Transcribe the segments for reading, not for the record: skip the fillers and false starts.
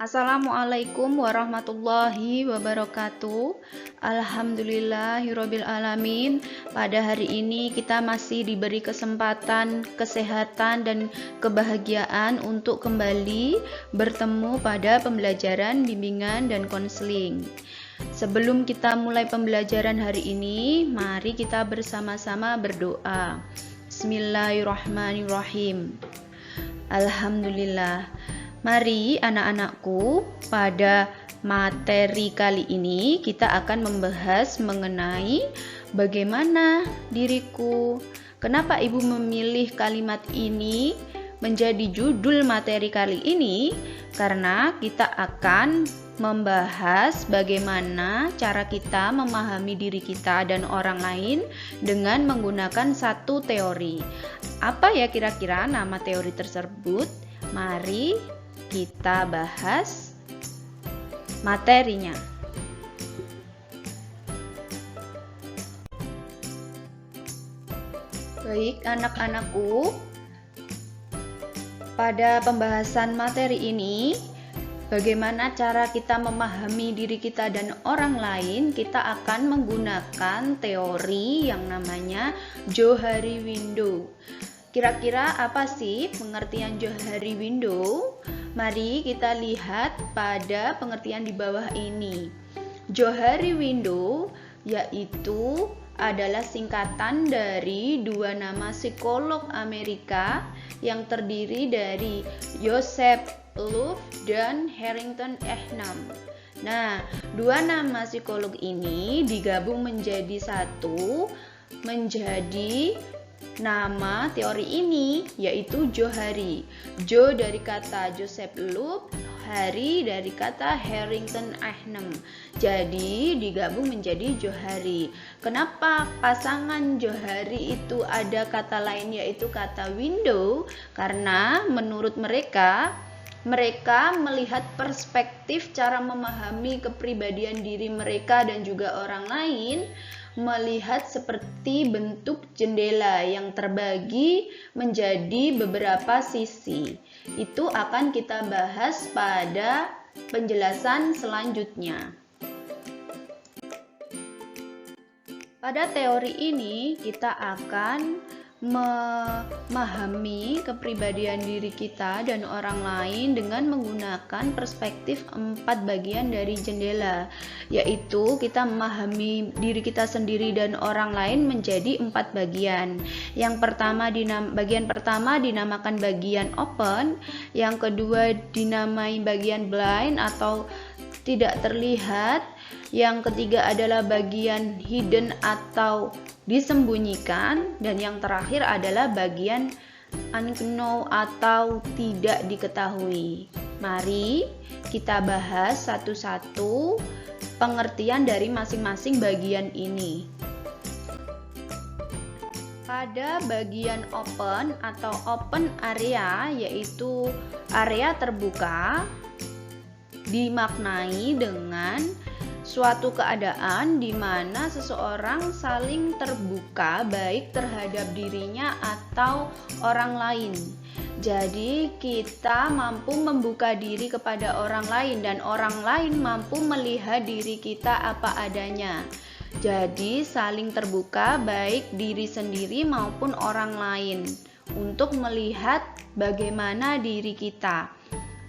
Assalamualaikum warahmatullahi wabarakatuh. Alhamdulillahirabbil alamin. Pada hari ini kita masih diberi kesempatan, kesehatan dan kebahagiaan untuk kembali bertemu pada pembelajaran bimbingan dan konseling. Sebelum kita mulai pembelajaran hari ini, mari kita bersama-sama berdoa. Bismillahirrahmanirrahim. Alhamdulillah. Mari anak-anakku, pada materi kali ini kita akan membahas mengenai bagaimana diriku. Kenapa Ibu memilih kalimat ini menjadi judul materi kali ini? Karena kita akan membahas bagaimana cara kita memahami diri kita dan orang lain dengan menggunakan satu teori. Apa ya kira-kira nama teori tersebut? Mari kita bahas materinya. Baik anak-anakku, pada pembahasan materi ini, bagaimana cara kita memahami diri kita dan orang lain, kita akan menggunakan teori yang namanya Johari Window. Kira-kira apa sih pengertian Johari Window? Mari kita lihat pada pengertian di bawah ini. Johari Window yaitu adalah singkatan dari dua nama psikolog Amerika yang terdiri dari Joseph Loew dan Harrington Ehnam. Nah, dua nama psikolog ini digabung menjadi satu, menjadi nama teori ini yaitu Johari. Jo dari kata Joseph Loew, Hari dari kata Harrington Ehnam. Jadi digabung menjadi Johari. Kenapa pasangan Johari itu ada kata lain yaitu kata window? Karena menurut mereka melihat perspektif cara memahami kepribadian diri mereka dan juga orang lain, melihat seperti bentuk jendela yang terbagi menjadi beberapa sisi. Itu akan kita bahas pada penjelasan selanjutnya. Pada teori ini kita akan memahami kepribadian diri kita dan orang lain dengan menggunakan perspektif 4 bagian dari jendela, yaitu kita memahami diri kita sendiri dan orang lain menjadi 4 bagian. Yang pertama bagian pertama dinamakan bagian open, yang kedua dinamai bagian blind atau tidak terlihat, yang ketiga adalah bagian hidden atau disembunyikan, dan yang terakhir adalah bagian unknown atau tidak diketahui. Mari kita bahas satu-satu pengertian dari masing-masing bagian ini. Pada bagian open atau open area, yaitu area terbuka, dimaknai dengan suatu keadaan di mana seseorang saling terbuka baik terhadap dirinya atau orang lain. Jadi kita mampu membuka diri kepada orang lain dan orang lain mampu melihat diri kita apa adanya. Jadi saling terbuka baik diri sendiri maupun orang lain untuk melihat bagaimana diri kita.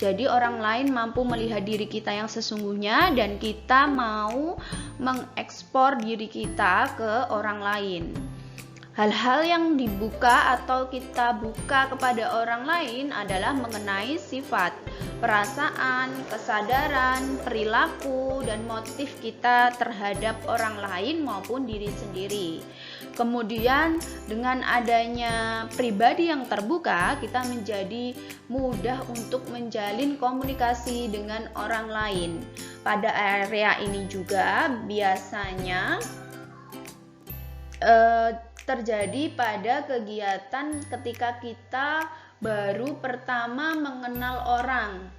Jadi orang lain mampu melihat diri kita yang sesungguhnya dan kita mau mengekspor diri kita ke orang lain. Hal-hal yang dibuka atau kita buka kepada orang lain adalah mengenai sifat, perasaan, kesadaran, perilaku, dan motif kita terhadap orang lain maupun diri sendiri. Kemudian dengan adanya pribadi yang terbuka, kita menjadi mudah untuk menjalin komunikasi dengan orang lain. Pada area ini juga biasanya terjadi pada kegiatan ketika kita baru pertama mengenal orang.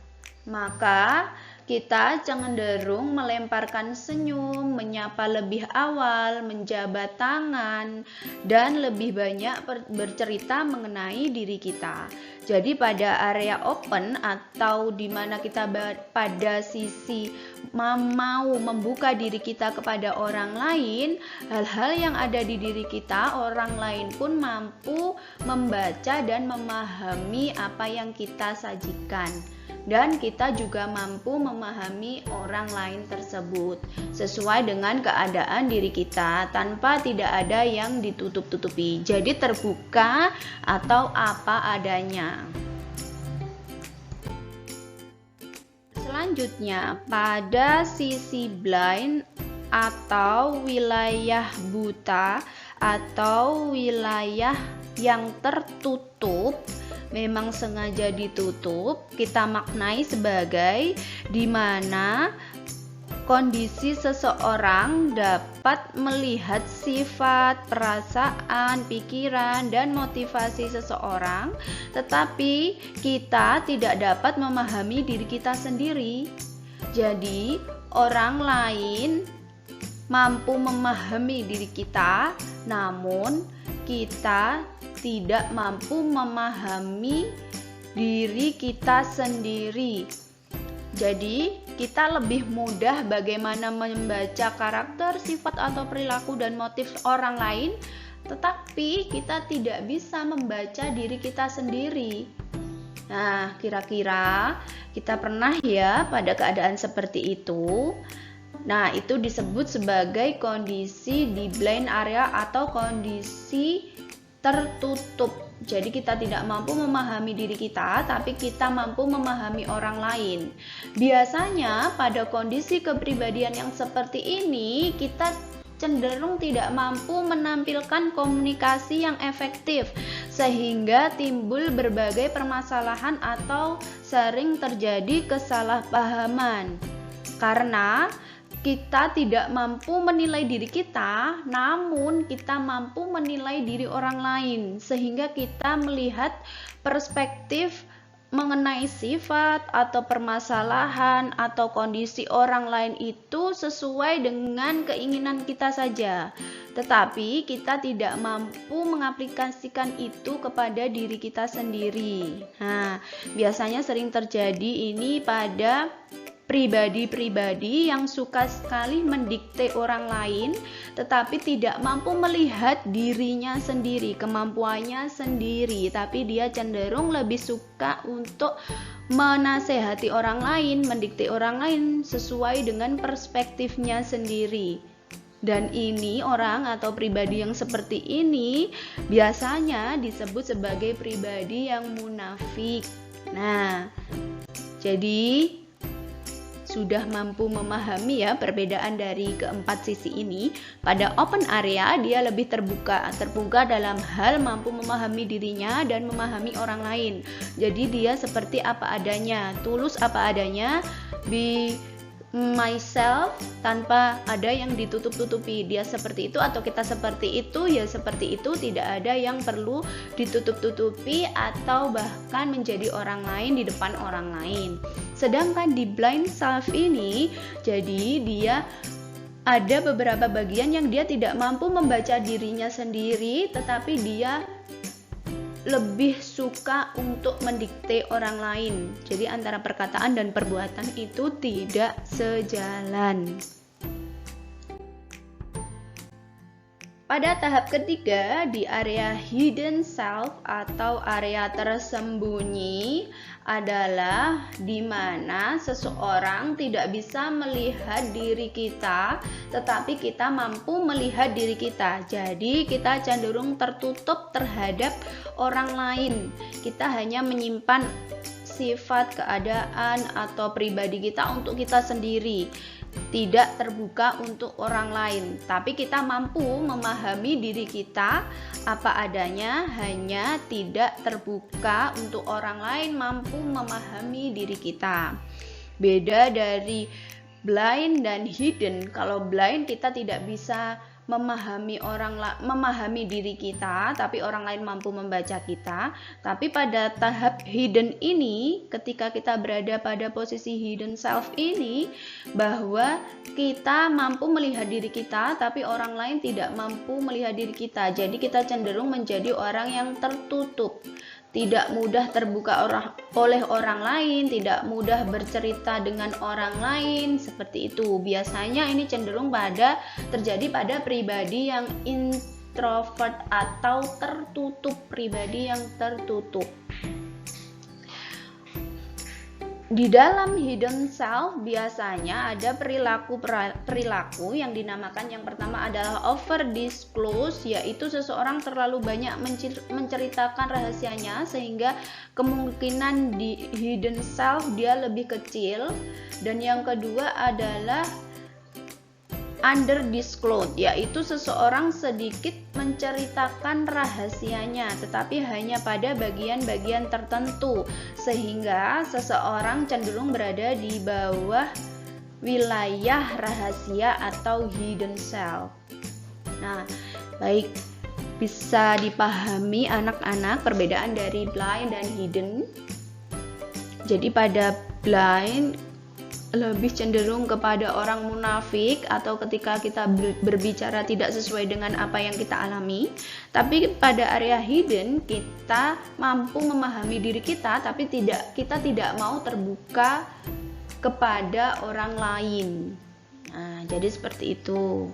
Maka kita cenderung melemparkan senyum, menyapa lebih awal, menjabat tangan, dan lebih banyak bercerita mengenai diri kita. Jadi pada area open atau di mana kita pada sisi mau membuka diri kita kepada orang lain, hal-hal yang ada di diri kita, orang lain pun mampu membaca dan memahami apa yang kita sajikan. Dan kita juga mampu memahami orang lain tersebut sesuai dengan keadaan diri kita tanpa tidak ada yang ditutup-tutupi. Jadi terbuka atau apa adanya. Selanjutnya, pada sisi blind atau wilayah buta atau wilayah yang tertutup, memang sengaja ditutup, kita maknai sebagai di mana kondisi seseorang dapat melihat sifat, perasaan, pikiran, dan motivasi seseorang, tetapi kita tidak dapat memahami diri kita sendiri. Jadi, orang lain mampu memahami diri kita, namun kita tidak mampu memahami diri kita sendiri. Jadi, kita lebih mudah bagaimana membaca karakter, sifat atau perilaku dan motif orang lain, tetapi kita tidak bisa membaca diri kita sendiri. Nah, kira-kira kita pernah ya pada keadaan seperti itu? Nah, itu disebut sebagai kondisi di blind area atau kondisi tertutup. Jadi kita tidak mampu memahami diri kita, tapi kita mampu memahami orang lain. Biasanya pada kondisi kepribadian yang seperti ini, kita cenderung tidak mampu menampilkan komunikasi yang efektif, sehingga timbul berbagai permasalahan atau sering terjadi kesalahpahaman. Karena kita tidak mampu menilai diri kita, namun kita mampu menilai diri orang lain, sehingga kita melihat perspektif mengenai sifat atau permasalahan atau kondisi orang lain itu sesuai dengan keinginan kita saja. Tetapi kita tidak mampu mengaplikasikan itu kepada diri kita sendiri. Nah, biasanya sering terjadi ini pada pribadi-pribadi yang suka sekali mendikte orang lain, tetapi tidak mampu melihat dirinya sendiri, kemampuannya sendiri, tapi dia cenderung lebih suka untuk menasehati orang lain, mendikte orang lain sesuai dengan perspektifnya sendiri. Dan ini orang atau pribadi yang seperti ini biasanya disebut sebagai pribadi yang munafik. Nah, jadi sudah mampu memahami ya perbedaan dari keempat sisi ini. Pada open area dia lebih terbuka dalam hal mampu memahami dirinya dan memahami orang lain. Jadi dia seperti apa adanya, tulus apa adanya, be myself tanpa ada yang ditutup-tutupi. Dia seperti itu atau kita seperti itu, ya seperti itu, tidak ada yang perlu ditutup-tutupi atau bahkan menjadi orang lain di depan orang lain. Sedangkan di blind self ini, jadi dia ada beberapa bagian yang dia tidak mampu membaca dirinya sendiri, tetapi dia lebih suka untuk mendikte orang lain. Jadi antara perkataan dan perbuatan itu tidak sejalan. Pada tahap ketiga, di area hidden self atau area tersembunyi adalah di mana seseorang tidak bisa melihat diri kita, tetapi kita mampu melihat diri kita. Jadi kita cenderung tertutup terhadap orang lain. Kita hanya menyimpan sifat, keadaan, atau pribadi kita untuk kita sendiri, tidak terbuka untuk orang lain. Tapi kita mampu memahami diri kita apa adanya, hanya tidak terbuka untuk orang lain, mampu memahami diri kita. Beda dari blind dan hidden. Kalau blind kita tidak bisa memahami diri kita, tapi orang lain mampu membaca kita. Tapi pada tahap hidden ini, ketika kita berada pada posisi hidden self ini, bahwa kita mampu melihat diri kita, tapi orang lain tidak mampu melihat diri kita. Jadi kita cenderung menjadi orang yang tertutup. tidak mudah terbuka oleh orang lain, tidak mudah bercerita dengan orang lain, seperti itu. Biasanya ini cenderung terjadi pada pribadi yang introvert atau tertutup, pribadi yang tertutup. Di dalam hidden self biasanya ada perilaku yang dinamakan, yang pertama adalah over disclose, yaitu seseorang terlalu banyak menceritakan rahasianya sehingga kemungkinan di hidden self dia lebih kecil. Dan yang kedua adalah under disclose, yaitu seseorang sedikit menceritakan rahasianya tetapi hanya pada bagian-bagian tertentu, sehingga seseorang cenderung berada di bawah wilayah rahasia atau hidden self. Nah, baik, bisa dipahami anak-anak perbedaan dari blind dan hidden. Jadi pada blind lebih cenderung kepada orang munafik atau ketika kita berbicara tidak sesuai dengan apa yang kita alami. Tapi pada area hidden kita mampu memahami diri kita, tapi kita tidak mau terbuka kepada orang lain. Nah, jadi seperti itu.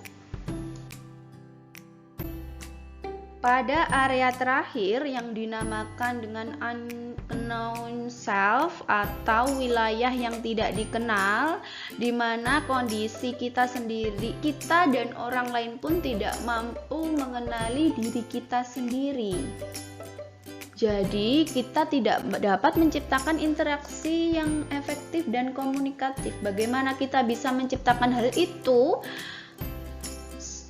Pada area terakhir yang dinamakan dengan unknown self atau wilayah yang tidak dikenal, di mana kondisi kita sendiri, kita dan orang lain pun tidak mampu mengenali diri kita sendiri. Jadi kita tidak dapat menciptakan interaksi yang efektif dan komunikatif. Bagaimana kita bisa menciptakan hal itu?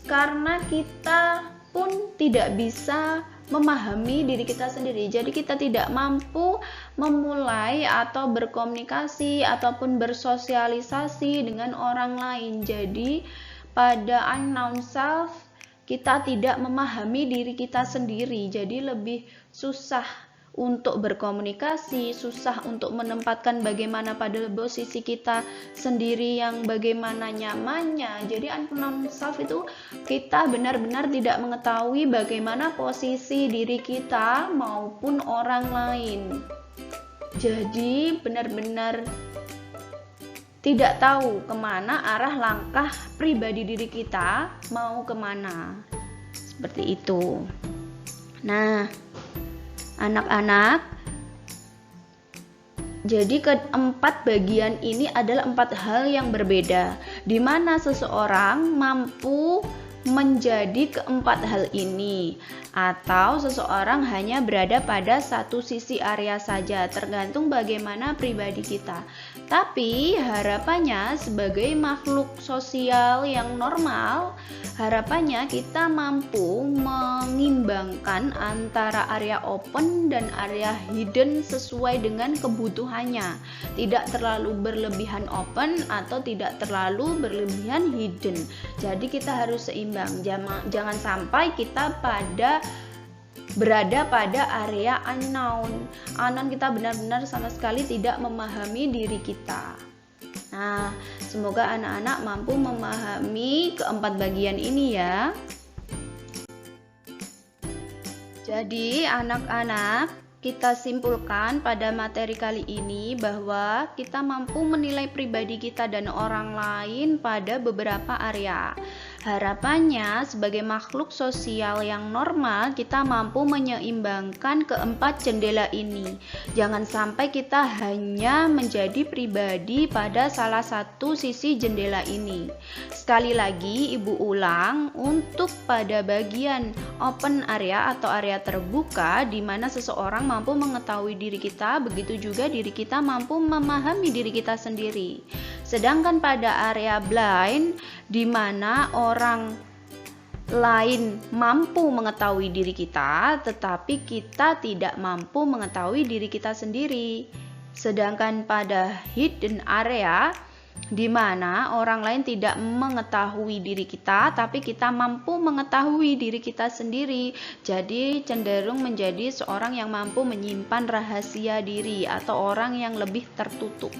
Karena kita pun tidak bisa memahami diri kita sendiri. Jadi kita tidak mampu memulai atau berkomunikasi ataupun bersosialisasi dengan orang lain. Jadi pada unknown self kita tidak memahami diri kita sendiri. Jadi lebih susah untuk berkomunikasi, susah untuk menempatkan bagaimana pada posisi kita sendiri yang bagaimana nyamannya. Jadi unknown self itu kita benar-benar tidak mengetahui bagaimana posisi diri kita maupun orang lain. Jadi benar-benar tidak tahu kemana arah langkah pribadi diri kita mau kemana. Seperti itu. Nah, anak-anak, jadi keempat bagian ini adalah 4 hal yang berbeda, di mana seseorang mampu menjadi keempat hal ini, atau seseorang hanya berada pada satu sisi area saja, tergantung bagaimana pribadi kita. Tapi harapannya sebagai makhluk sosial yang normal, harapannya kita mampu mengimbangkan antara area open dan area hidden sesuai dengan kebutuhannya. Tidak terlalu berlebihan open atau tidak terlalu berlebihan hidden. Jadi kita harus seimbang. Jangan sampai kita berada pada area unknown. Unknown kita benar-benar sama sekali tidak memahami diri kita. Nah, semoga anak-anak mampu memahami keempat bagian ini ya. Jadi anak-anak, kita simpulkan pada materi kali ini bahwa kita mampu menilai pribadi kita dan orang lain pada beberapa area. Harapannya sebagai makhluk sosial yang normal kita mampu menyeimbangkan keempat jendela ini. Jangan sampai kita hanya menjadi pribadi pada salah satu sisi jendela ini. Sekali lagi Ibu ulang, untuk pada bagian open area atau area terbuka di mana seseorang mampu mengetahui diri kita, begitu juga diri kita mampu memahami diri kita sendiri. Sedangkan pada area blind di mana orang lain mampu mengetahui diri kita, tetapi kita tidak mampu mengetahui diri kita sendiri. Sedangkan pada hidden area di mana orang lain tidak mengetahui diri kita, tapi kita mampu mengetahui diri kita sendiri. Jadi cenderung menjadi seorang yang mampu menyimpan rahasia diri atau orang yang lebih tertutup.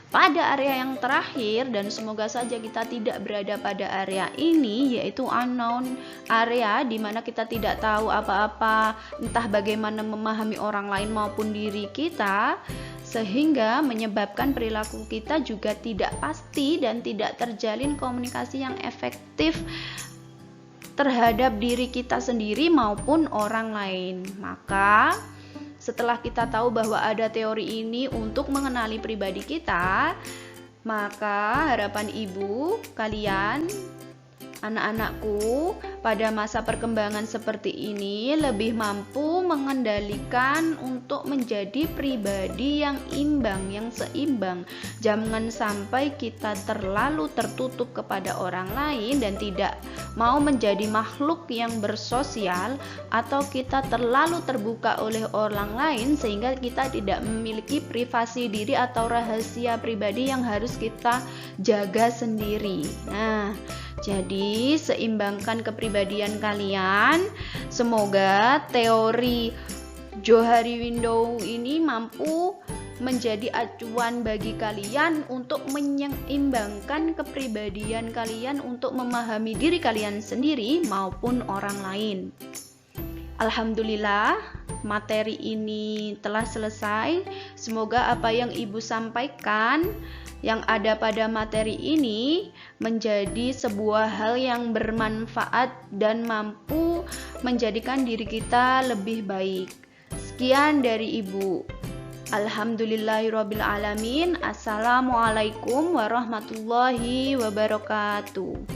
pada area yang terakhir, dan semoga saja kita tidak berada pada area ini, yaitu unknown area, di mana kita tidak tahu apa-apa, entah bagaimana memahami orang lain maupun diri kita, sehingga menyebabkan perilaku kita juga tidak pasti dan tidak terjalin komunikasi yang efektif terhadap diri kita sendiri maupun orang lain. Maka setelah kita tahu bahwa ada teori ini untuk mengenali pribadi kita, maka harapan ibu, kalian, anak-anakku, pada masa perkembangan seperti ini lebih mampu mengendalikan untuk menjadi pribadi yang imbang, yang seimbang. Jangan sampai kita terlalu tertutup kepada orang lain dan tidak mau menjadi makhluk yang bersosial, atau kita terlalu terbuka oleh orang lain sehingga kita tidak memiliki privasi diri atau rahasia pribadi yang harus kita jaga sendiri. Nah, jadi seimbangkan kepribadian kalian. Semoga teori Johari Window ini mampu menjadi acuan bagi kalian untuk menyeimbangkan kepribadian kalian untuk memahami diri kalian sendiri maupun orang lain. Alhamdulillah, materi ini telah selesai. Semoga apa yang ibu sampaikan yang ada pada materi ini menjadi sebuah hal yang bermanfaat dan mampu menjadikan diri kita lebih baik. Sekian dari ibu. Alhamdulillahirrabbilalamin. Assalamualaikum warahmatullahi wabarakatuh.